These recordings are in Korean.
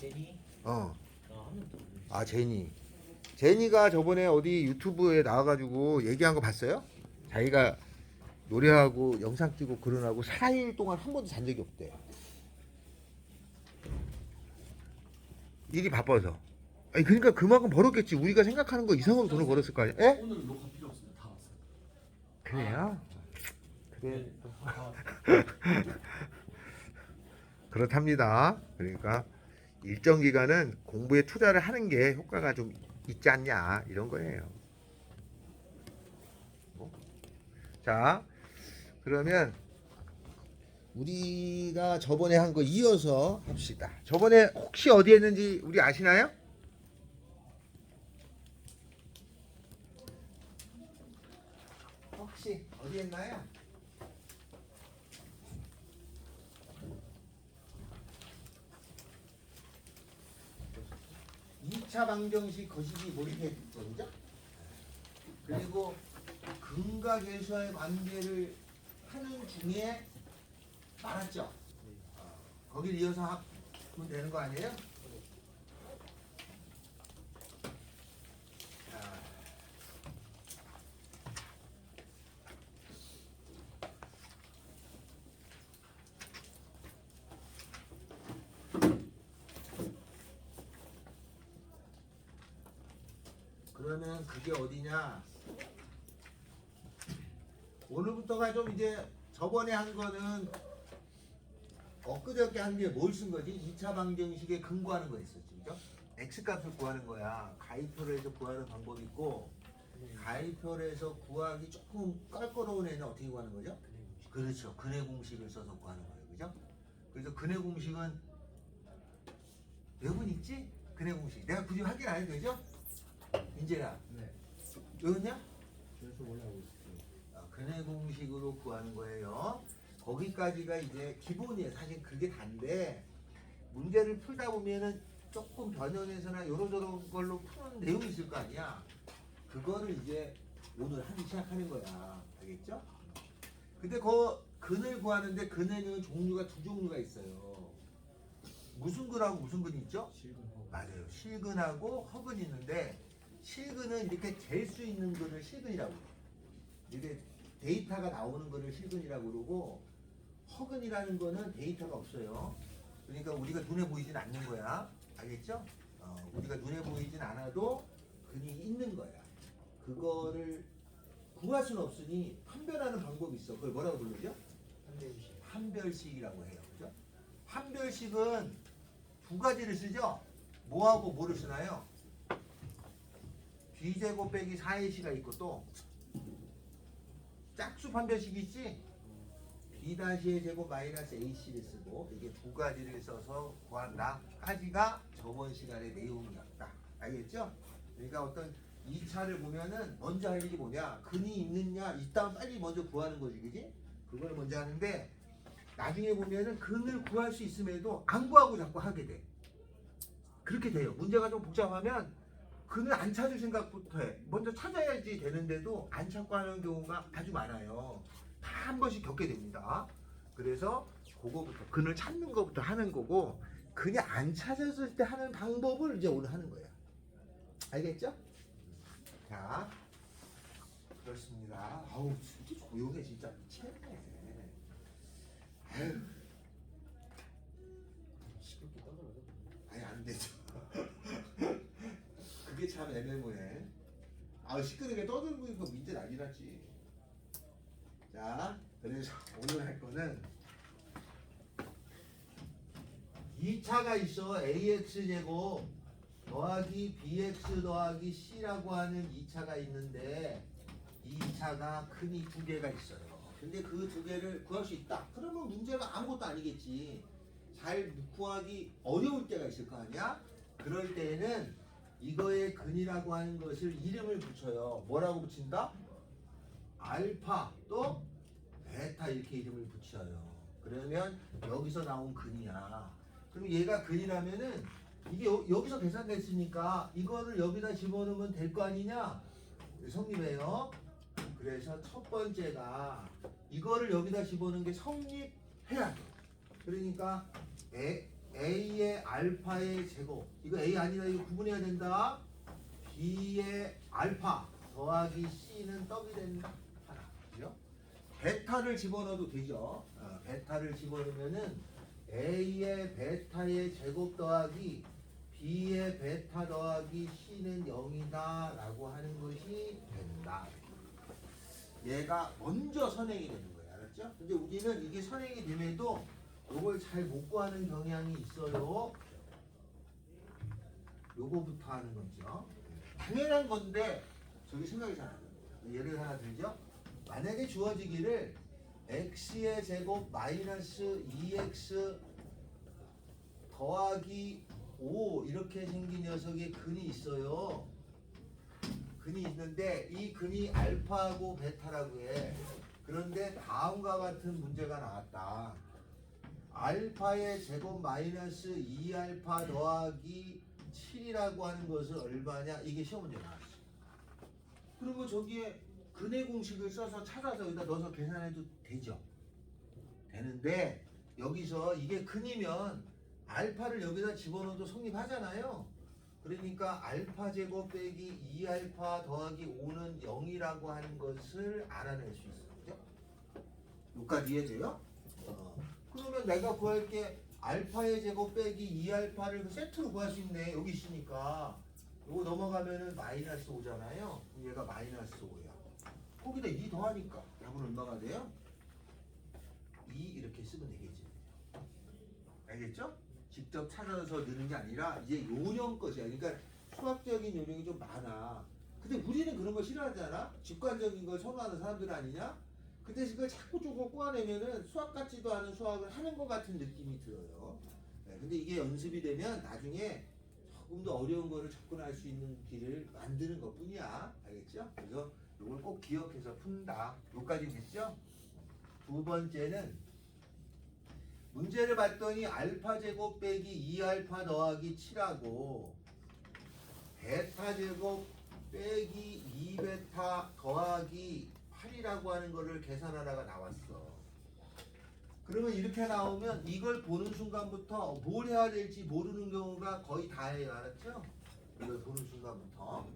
제니? 어. 한 명 더. 아, 제니. 제니가 저번에 어디 유튜브에 나와가지고 얘기한 거 봤어요? 자기가 노래하고 영상 찍고 그러나고 4일 동안 한 번도 잔 적이 없대. 일이 바빠서. 아니 그러니까 그만큼 벌었겠지. 우리가 생각하는 거 이상으로 돈을 벌었을 거 아니야? 에? 오늘은 녹화 필요 없습니다. 다 왔어요. 그래요? 그래. 네. 아, 그렇답니다. 그러니까 일정 기간은 공부에 투자를 하는 게 효과가 좀 있지 않냐 이런 거예요. 뭐? 자, 그러면 우리가 저번에 한 거 이어서 합시다. 저번에 혹시 어디 했는지 우리 아시나요? 혹시 어디 했나요? 2차 방정식 거시기 몰입했죠. 그리고 근과 계수와의 관계를 하는 중에 많았죠. 거길 이어서 하면 되는 거 아니에요? 자, 그러면 그게 어디냐? 오늘부터가 좀 이제 저번에 한 거는 엊그저께 한 게 뭘 쓴 거지? 2차 방정식에 근거하는 거 있었지, 그죠? x값을 구하는 거야. 가입표를 해서 구하는 방법이 있고, 가입표를 해서 구하기 조금 껄끄러운 애는 어떻게 구하는 거죠? 그렇죠. 근해 공식을 써서 구하는 거예요, 그죠? 그래서 근해 공식은 외분 있지? 근해 공식. 내가 굳이 확인 안 해도 되죠? 민재야, 네. 외웠냐? 그래서 올라오고 있어요. 근해 공식으로 구하는 거예요. 거기까지가 이제 기본이에요. 사실 그게 단데 문제를 풀다 보면은 조금 변형해서나 요러저런 걸로 푸는 내용이 있을 거 아니야. 그거를 이제 오늘 하기 시작하는 거야. 알겠죠? 근데 그 근을 구하는데 근에는 종류가 두 종류가 있어요. 무슨 근하고 무슨 근이 있죠? 실근하고. 맞아요. 실근하고 허근이 있는데 실근은 이렇게 잴 수 있는 거를 실근이라고 해요. 이게 데이터가 나오는 거를 실근이라고 그러고 허근이라는 거는 데이터가 없어요. 그러니까 우리가 눈에 보이진 않는 거야. 알겠죠? 우리가 눈에 보이진 않아도 근이 있는 거야. 그거를 구할 수는 없으니 판별하는 방법이 있어. 그걸 뭐라고 부르죠? 한대우식. 판별식이라고 해요. 그죠? 판별식은 두 가지를 쓰죠? 뭐하고 뭐를 쓰나요? b제곱 빼기 4ac가 있고 또 짝수 판별식이 있지? b-의 제곱 마이너스 ac를 쓰고 이게 두 가지를 써서 구한다까지가 저번 시간의 내용이었다. 알겠죠? 그러니까 어떤 2차를 보면은 먼저 할 일이 뭐냐? 근이 있느냐? 있다면 빨리 먼저 구하는 거지, 그지? 그걸 먼저 하는데 나중에 보면은 근을 구할 수 있음에도 안 구하고 자꾸 하게 돼. 그렇게 돼요. 문제가 좀 복잡하면 근을 안 찾을 생각부터 해. 먼저 찾아야지 되는데도 안 찾고 하는 경우가 아주 많아요. 다 한 번씩 겪게 됩니다. 그래서 그거부터 근을 찾는 것부터 하는 거고 근이 안 찾았을 때 하는 방법을 이제 오늘 하는 거예요. 알겠죠? 자, 그렇습니다. 아우 진짜 조용해 진짜 미치겠네. 아유, 시끄럽게 떠들어요. 아니 안 되죠. 그게 참 애매모호해. 아 시끄럽게 떠들고 민재 난리 났지. 자, 그래서 오늘 할 거는 2차가 있어. ax제곱 더하기 bx 더하기 c라고 하는 2차가 있는데 이 2차가 근이 두 개가 있어요. 근데 그 두 개를 구할 수 있다. 그러면 문제가 아무것도 아니겠지. 잘 구하기 어려울 때가 있을 거 아니야? 그럴 때에는 이거의 근이라고 하는 것을 이름을 붙여요. 뭐라고 붙인다? 알파 또 베타 이렇게 이름을 붙여요. 그러면 여기서 나온 근이야. 그럼 얘가 근이라면은 이게 여기서 계산됐으니까 이거를 여기다 집어넣으면 될 거 아니냐? 성립해요. 그래서 첫 번째가 이거를 여기다 집어넣는 게 성립해야 돼. 그러니까 A의 알파의 제곱 이거 A 아니다 이거 구분해야 된다. B의 알파 더하기 C는 떡이 된다. 하나. 그죠? 베타를 집어넣어도 되죠. 베타를 집어넣으면은 A의 베타의 제곱 더하기 B의 베타 더하기 C는 0이다 라고 하는 것이 된다. 얘가 먼저 선행이 되는 거예요. 알았죠? 근데 우리는 이게 선행이 됨에도 요걸 잘 못 구하는 경향이 있어요. 요거부터 하는 거죠. 당연한 건데 저기 생각이 잘 안 납니다. 예를 하나 들죠. 만약에 주어지기를 x의 제곱 마이너스 2x 더하기 5 이렇게 생긴 녀석의 근이 있어요. 근이 있는데 이 근이 알파하고 베타라고 해. 그런데 다음과 같은 문제가 나왔다. 알파의 제곱 마이너스 2알파 더하기 7이라고 하는 것은 얼마냐? 이게 시험 문제 나왔어. 그리고 저기에 근의 공식을 써서 찾아서 여기다 넣어서 계산해도 되죠. 되는데 여기서 이게 근이면 알파를 여기다 집어넣어도 성립하잖아요. 그러니까 알파 제곱 빼기 2알파 더하기 5는 0이라고 하는 것을 알아낼 수 있어요. 그죠? 여기까지 이해돼요? 그러면 내가 구할 게 알파의 제곱 빼기 2알파를 세트로 구할 수 있네. 여기 있으니까. 요거 넘어가면은 마이너스 5잖아요. 얘가 마이너스 5야. 거기다 2 더하니까 답은 얼마가 돼요? 2 이렇게 쓰면 되겠지. 알겠죠? 직접 찾아서 넣는 게 아니라 이제 요령 것이야. 그러니까 수학적인 요령이 좀 많아. 근데 우리는 그런 거 싫어하잖아. 직관적인 걸 선호하는 사람들 아니냐? 그 대신 그걸 자꾸 쪼고 꼬아내면은 수학 같지도 않은 수학을 하는 것 같은 느낌이 들어요. 네, 근데 이게 연습이 되면 나중에 조금 더 어려운 거를 접근할 수 있는 길을 만드는 것 뿐이야. 알겠죠? 그래서 이걸 꼭 기억해서 푼다. 여기까지 됐죠? 두 번째는 문제를 봤더니 알파 제곱 빼기 2알파 더하기 7하고 베타 제곱 빼기 2베타 더하기 8이라고 하는 거를 계산하다가 나왔어. 그러면 이렇게 나오면 이걸 보는 순간부터 뭘 해야 될지 모르는 경우가 거의 다예요. 알았죠? 이걸 보는 순간부터.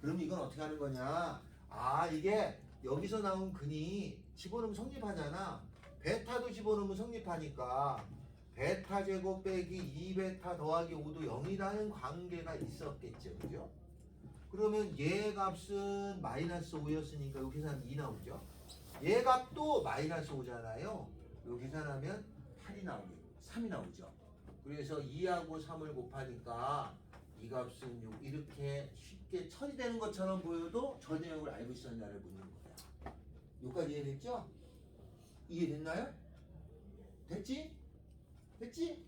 그럼 이건 어떻게 하는 거냐? 아, 이게 여기서 나온 근이 집어넣으면 성립하잖아. 베타도 집어넣으면 성립하니까 베타 제곱 빼기 2베타 더하기 5도 0이라는 관계가 있었겠죠. 그죠? 그러면 얘 값은 마이너스 5였으니까 여기 계산 2 나오죠. 얘 값도 마이너스 5잖아요. 여기 계산하면 8이 나오게 3이 나오죠. 그래서 2하고 3을 곱하니까 이 값은 이렇게 쉽게 처리되는 것처럼 보여도 저 내용을 알고 있었냐를 묻는 거야. 여기까지 이해됐죠? 이해됐나요? 됐지? 됐지?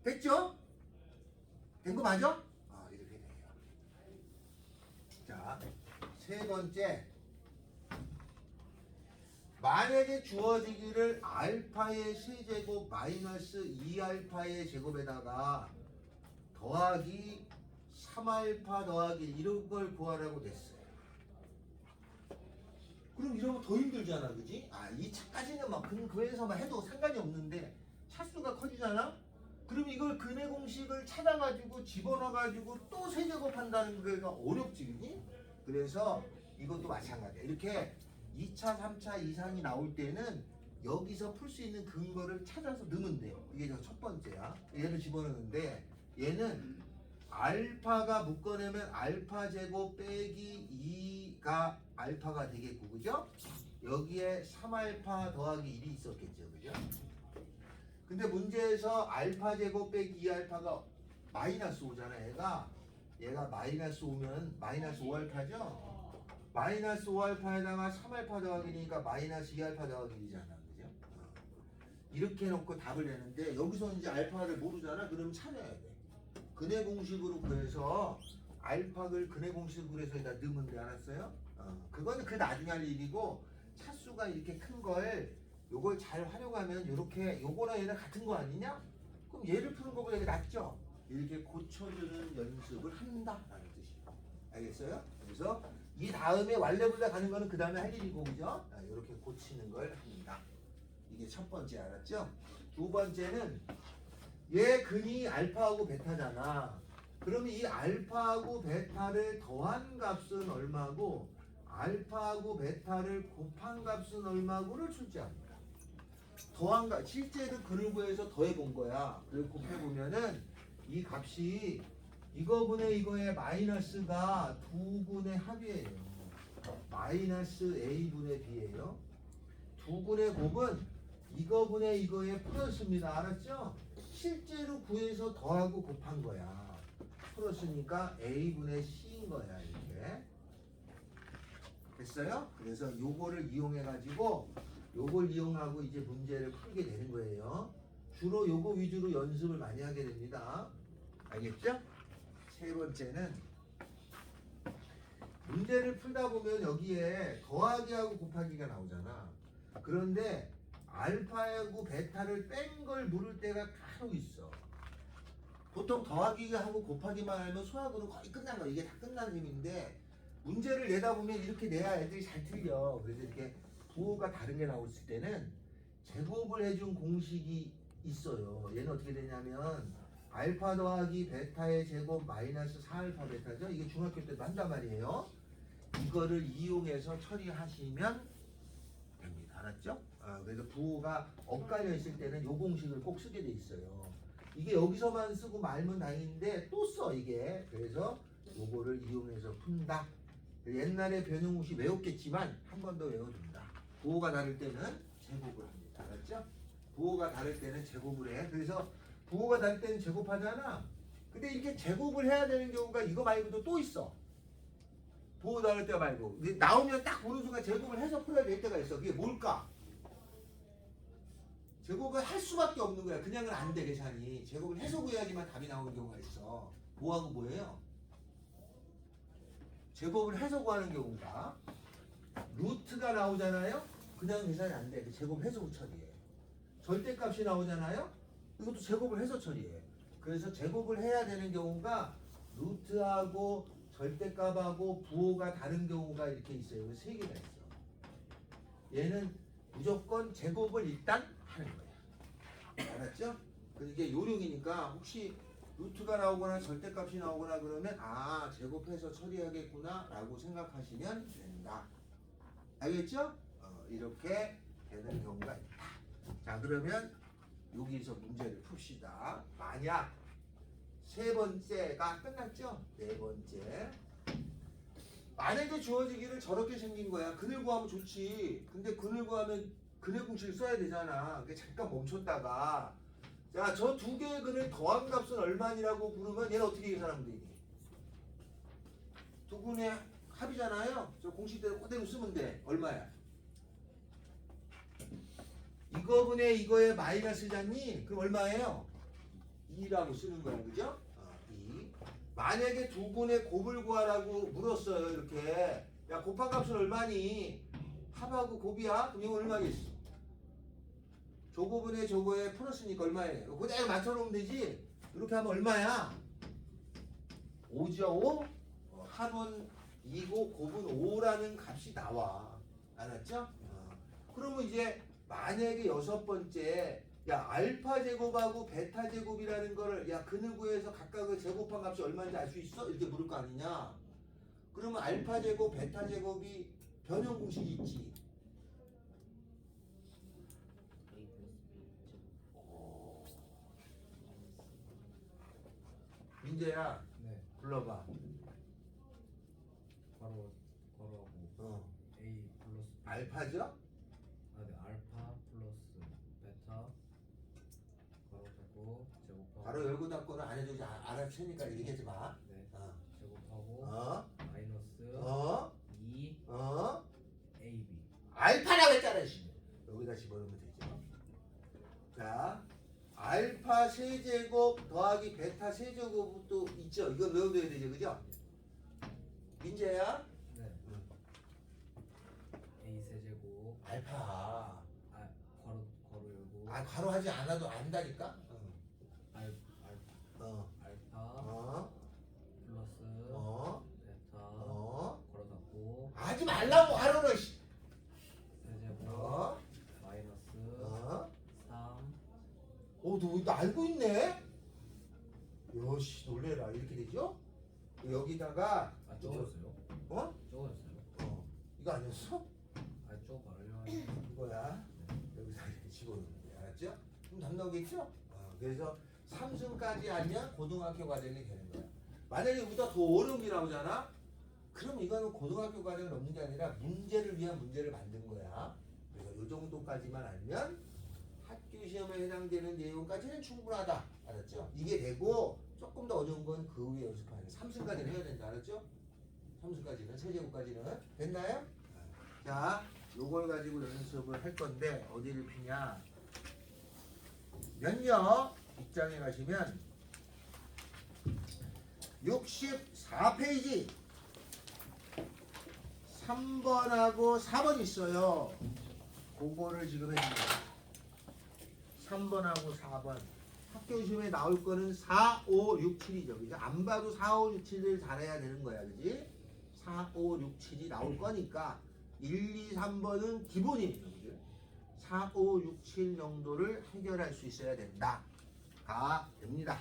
됐죠? 된 거 맞아? 이렇게 돼요. 자, 세 번째. 만약에 주어지기를 알파의 세제곱 마이너스 2알파의 제곱에다가 더하기 3알파 더하기 이런 걸 구하라고 됐어요. 그럼 이러면 더 힘들잖아, 그지? 이 차까지는 막 근거에서만 해도 상관이 없는데 차수가 커지잖아? 그럼 이걸 근의 공식을 찾아가지고 집어넣어가지고 또 세제곱한다는 거가 어렵지, 그지? 그래서 이것도 마찬가지야. 이렇게 2차, 3차 이상이 나올 때는 여기서 풀 수 있는 근거를 찾아서 넣으면 돼요. 이게 첫 번째야. 얘를 집어넣는데 얘는 알파가 묶어내면 알파 제곱 빼기 2가 알파가 되겠고, 그죠? 여기에 3알파 더하기 1이 있었겠죠, 그죠? 근데 문제에서 알파 제곱 빼기 2알파가 마이너스 5잖아. 얘가 마이너스 5면 마이너스 5알파죠? 마이너스 5알파에다가 3알파 더하기니까 마이너스 2알파 더하기 1이잖아, 그죠? 이렇게 놓고 답을 내는데 여기서 이제 알파를 모르잖아. 그러면 찾아야 돼. 근의 공식으로 구해서 알파를 근의 공식으로 해서 여기다 넣으면 돼. 알았어요? 그거는 그 나중에 할 일이고 차수가 이렇게 큰 걸 요걸 잘 활용하면 요렇게 요거랑 얘랑 같은 거 아니냐? 그럼 얘를 푸는 거보다 이게 낫죠? 이렇게 고쳐주는 연습을 한다라는 뜻이에요. 알겠어요? 그래서 이 다음에 완레불레 가는 거는 그 다음에 할 일이고, 그죠? 이렇게 고치는 걸 합니다. 이게 첫 번째. 알았죠? 두 번째는 얘 근이 알파하고 베타잖아. 그러면 이 알파하고 베타를 더한 값은 얼마고 알파하고 베타를 곱한 값은 얼마고를 출제합니다. 더한 값 실제로 근을 구해서 더해 본 거야. 그리고 곱해 보면은 이 값이 이거분의 이거의 마이너스가 두 분의 합이에요. 마이너스 a분의 b예요. 두 분의 곱은 이거분의 이거의 플러스입니다. 알았죠? 실제로 구해서 더하고 곱한 거야. 풀었으니까 a분의 c인 거야. 이렇게 됐어요? 그래서 요거를 이용해 가지고 요걸 이용하고 이제 문제를 풀게 되는 거예요. 주로 요거 위주로 연습을 많이 하게 됩니다. 알겠죠? 세 번째는 문제를 풀다 보면 여기에 더하기하고 곱하기가 나오잖아. 그런데 알파하고 베타를 뺀 걸 물을 때가 간혹 있어. 보통 더하기하고 곱하기만 하면 수학으로 거의 끝난 거야. 이게 다 끝난 셈인데 문제를 내다 보면 이렇게 내야 애들이 잘 틀려. 그래서 이렇게 부호가 다른 게 나왔을 때는 제곱을 해준 공식이 있어요. 얘는 어떻게 되냐면 알파 더하기 베타의 제곱 마이너스 4알파 베타죠. 이게 중학교 때도 한단 말이에요. 이거를 이용해서 처리하시면 됩니다. 알았죠? 그래서 부호가 엇갈려 있을 때는 요 공식을 꼭 쓰게 돼 있어요. 이게 여기서만 쓰고 말면 다행인데 또 써 이게. 그래서 요거를 이용해서 푼다. 옛날에 변형공식 외웠겠지만 한 번 더 외워둔다. 부호가 다를 때는 제곱을 합니다. 알았죠? 부호가 다를 때는 제곱을 해. 그래서 부호가 다를 때는 제곱하잖아. 근데 이렇게 제곱을 해야 되는 경우가 이거 말고도 또 있어. 부호 다를 때 말고. 나오면 딱 보는 순간 제곱을 해서 풀어야 될 때가 있어. 그게 뭘까? 제곱을 할 수밖에 없는 거야. 그냥은 안 돼, 계산이. 제곱을 해서 구해야지만 답이 나오는 경우가 있어. 뭐하고 뭐예요? 제곱을 해서 구하는 경우가 루트가 나오잖아요. 그냥 계산이 안 돼. 제곱을 해서 처리해. 절대값이 나오잖아요. 이것도 제곱을 해서 처리해. 그래서 제곱을 해야 되는 경우가 루트하고 절대값하고 부호가 다른 경우가 이렇게 있어요. 세 개가 있어. 얘는 무조건 제곱을 일단 하는 거야. 알았죠? 이게 요령이니까 혹시 루트가 나오거나 절대값이 나오거나 그러면 제곱해서 처리하겠구나 라고 생각하시면 된다. 알겠죠? 이렇게 되는 경우가 있다. 자, 그러면 여기서 문제를 풉시다. 만약 세 번째가 끝났죠? 네 번째. 만약에 주어지기를 저렇게 생긴 거야. 근을 구하면 좋지. 근데 근을 구하면 근의 공식을 써야 되잖아. 그게 잠깐 멈췄다가 자, 저 두 개의 근을 더한 값은 얼마니라고 부르면 얘는 어떻게 계산하면 되니? 두 근의 합이잖아요. 저 공식대로 그대로 쓰면 돼. 얼마야? 이거분의 이거의 마이너스잖니? 그럼 얼마예요? 2라고 쓰는 거야. 그죠? 2. 만약에 두 분의 곱을 구하라고 물었어요. 이렇게. 야, 곱한 값은 얼마니? 합하고 곱이야? 그럼 이거 얼마겠어? 저거분의 저거에 플러스니까 얼마예요? 그대로 맞춰놓으면 되지? 이렇게 하면 얼마야? 5죠? 5? 합은 2고 곱은 5라는 값이 나와. 알았죠? 그러면 이제 만약에 여섯 번째 야 알파 제곱하고 베타 제곱이라는 거를 야 근을 구해서 각각의 제곱한 값이 얼마인지 알 수 있어? 이렇게 물을 거 아니냐? 그러면 알파 제곱 베타 제곱이 변형 공식이 있지. 민재야, 네. 불러봐. 괄호하고 A 플러스 B. 알파죠? 네. 알파 플러스 베타 괄호 닫고 제곱하고 바로 열고 닫고는 안 해도 알아채니까 얘기하지 마. 네. 어. 제곱하고 어? 마이너스 2 AB. 알파라고 했잖아. 씨. 여기다 집어넣으면 되지. 자, 알파 세제곱 더하기 베타 세제곱도 있죠. 이거 외워둬야 되죠, 그죠? 민재야? 네. 응. A 세제곱 알파. 괄호 열고 괄호 하지 않아도 안다니까? 알파 플러스 베타 괄호 닫고 하지 말라고 괄호를. 세제곱 마이너스 3 요시 놀래라 이렇게 되죠? 여기다가 아 적어졌어요? 어? 적어졌어요? 이거 아니었어? 아 적어 말하려고 이거야. 여기다 이렇게 집어넣는 거야. 알았죠? 그럼 답 나오겠죠? 그래서 삼순까지 알면 고등학교 과정이 되는 거야. 만약에 우리가 더 어려운 게 나오잖아? 그럼 이거는 고등학교 과정을 넘는 게 아니라 문제를 위한 문제를 만든 거야. 그래서 이 정도까지만 알면 학교 시험에 해당되는 내용까지는 충분하다. 알았죠? 이게 되고 조금 더 어려운 건 그 후에 연습하는 거. 3승까지는 해야 된다. 알았죠? 3승까지는 세제곱까지는 됐나요? 자, 요걸 가지고 연습을 할 건데 어디를 피냐? 면역 입장에 가시면 64페이지 3번하고 4번 있어요. 그거를 지금 해줍니다. 3번하고 4번. 학교 시험에 나올 거는 4, 5, 6, 7이죠. 그죠? 안 봐도 4, 5, 6, 7을 잘해야 되는 거야. 그지? 4, 5, 6, 7이 나올 거니까 1, 2, 3번은 기본이에요. 그죠? 4, 5, 6, 7 정도를 해결할 수 있어야 된다. 가 됩니다.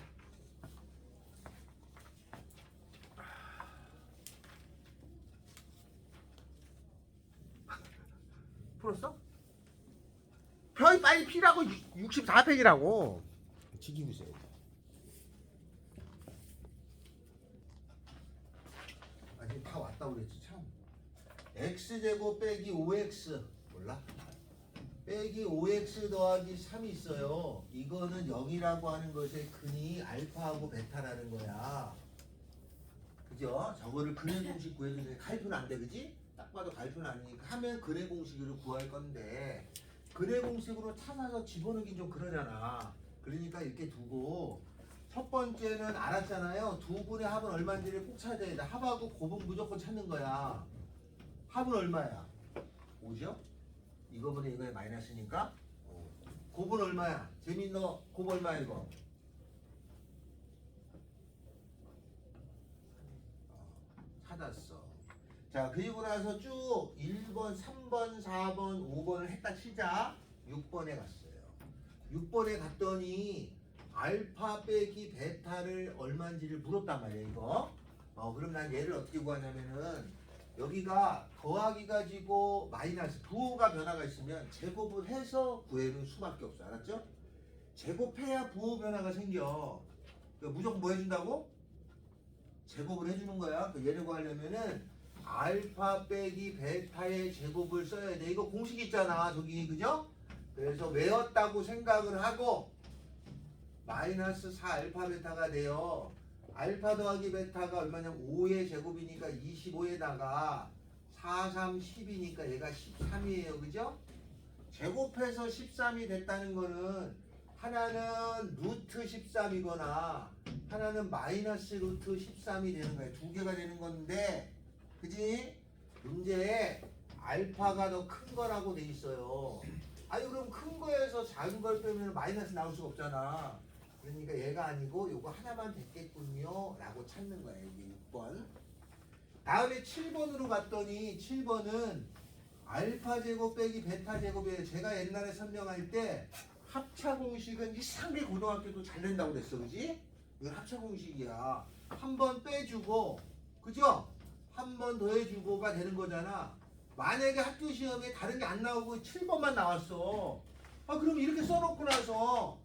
풀었어? 빨리 피라고 64페이지라고. 지키고 있어요. 아직 다 왔다고 그랬지 참. x제곱 빼기 5x 몰라? 빼기 5x 더하기 3이 있어요. 이거는 0이라고 하는 것의 근이 알파하고 베타라는 거야. 그죠? 저거를 근의 공식 구해주는데 가입은 안 돼, 그지? 딱 봐도 가입은 아니니까 하면 근의 공식으로 구할 건데 근의 공식으로 찾아서 집어넣긴 좀 그러잖아. 그러니까 이렇게 두고 첫 번째는 알았잖아요. 두 분의 합은 얼마인지를 꼭 찾아야 돼. 합하고 곱은 무조건 찾는 거야. 합은 얼마야? 5죠? 이거분의 이거에 마이너스니까 곱은 얼마야? 재민 너 곱 얼마야 이거? 찾았어. 자, 그리고 나서 쭉 1번, 3번, 4번, 5번을 했다 치자. 6번에 갔어요. 6번에 갔더니 알파 빼기 베타를 얼마인지를 물었단 말이야 이거. 그럼 난 얘를 어떻게 구하냐면은 여기가 더하기 가지고 마이너스 부호가 변화가 있으면 제곱을 해서 구해는 수밖에 없어. 알았죠? 제곱해야 부호 변화가 생겨. 그러니까 무조건 뭐 해준다고? 제곱을 해주는 거야. 얘를 구하려면은 알파 빼기 베타의 제곱을 써야 돼. 이거 공식 있잖아 저기, 그죠? 그래서 외웠다고 생각을 하고 마이너스 4 알파 베타가 돼요. 알파 더하기 베타가 얼마냐면 5의 제곱이니까 25에다가 4, 3, 10이니까 얘가 13이에요. 그죠? 제곱해서 13이 됐다는 거는 하나는 루트 13이거나 하나는 마이너스 루트 13이 되는 거예요. 두 개가 되는 건데, 그지? 문제에 알파가 더 큰 거라고 돼 있어요. 아니 그럼 큰 거에서 작은 걸 빼면 마이너스 나올 수가 없잖아. 그러니까 얘가 아니고 요거 하나만 됐겠군요 라고 찾는 거예요. 여기 6번. 다음에 7번으로 갔더니 7번은 알파 제곱 빼기 베타 제곱이에요. 제가 옛날에 설명할 때 합차 공식은 이상하게 고등학교도 잘 낸다고 그랬어. 그지? 이건 합차 공식이야. 한 번 빼주고, 그죠? 한 번 더해주고가 되는 거잖아. 만약에 학교 시험에 다른 게 안 나오고 7번만 나왔어. 그럼 이렇게 써놓고 나서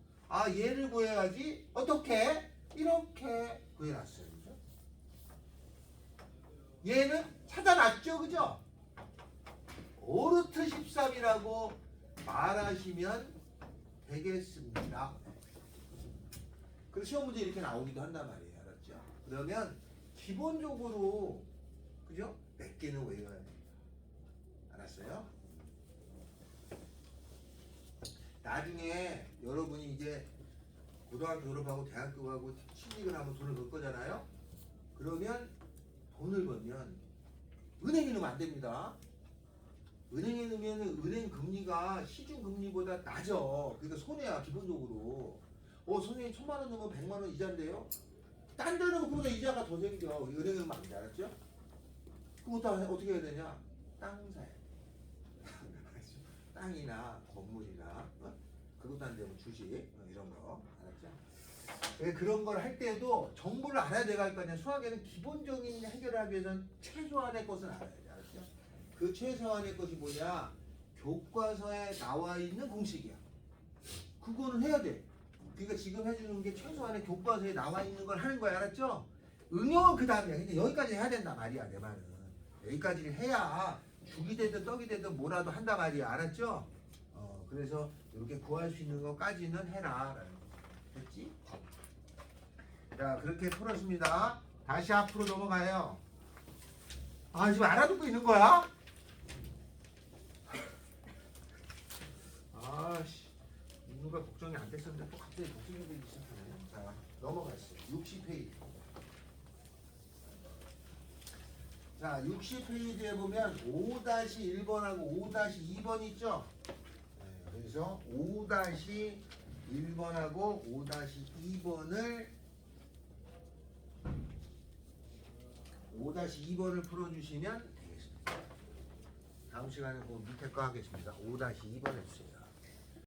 얘를 구해야지. 어떻게? 이렇게 구해놨어요. 그죠? 얘는 찾아놨죠. 그죠? 5루트 13이라고 말하시면 되겠습니다. 그래서 시험 문제 이렇게 나오기도 한단 말이에요. 알았죠? 그러면 기본적으로, 그죠? 몇 개는 외워야 돼요. 알았어요? 나중에 여러분이 이제 고등학교 졸업하고 대학교 가고 취직을 하면 돈을 벌 거잖아요. 그러면 돈을 벌면 은행에 넣으면 안 됩니다. 은행에 넣으면 은행 금리가 시중 금리보다 낮아. 그러니까 손해야 기본적으로. 선생님 1,000만 원 넣으면 100만 원 이자인데요. 딴 데는 그보다 이자가 더 생겨. 은행에 넣으면 안 돼. 알았죠? 그것도 어떻게 해야 되냐? 땅 사야 돼. 땅이나 건물이나 그것도 안 되면 주식 이런 거. 알았죠? 그런 걸 할 때도 정보를 알아야 돼가 할 거 아니야. 수학에는 기본적인 해결을 하기 위해서는 최소한의 것은 알아야 돼. 알았죠? 그 최소한의 것이 뭐냐? 교과서에 나와 있는 공식이야. 그거는 해야 돼. 그러니까 지금 해주는 게 최소한의 교과서에 나와 있는 걸 하는 거야. 알았죠? 응용은 그 다음이야. 근데 여기까지 해야 된다 말이야. 내 말은. 여기까지를 해야 죽이 되든 떡이 되든 뭐라도 한다 말이야. 알았죠? 그래서 이렇게 구할 수 있는 것까지는 해라. 라는 거. 됐지? 자, 그렇게 풀었습니다. 다시 앞으로 넘어가요. 아, 지금 알아듣고 있는 거야? 아씨, 인구가 걱정이 안 됐었는데 또 갑자기 걱정이 되기 시작하네. 자, 넘어갔어요. 60페이지. 자, 60페이지에 보면 5-1번하고 5-2번 있죠? 네, 그래서 5-1번하고 5-2번을 5-2번을 풀어주시면 되겠습니다. 다음 시간에 그 밑에 거 하겠습니다. 5-2번 해주세요.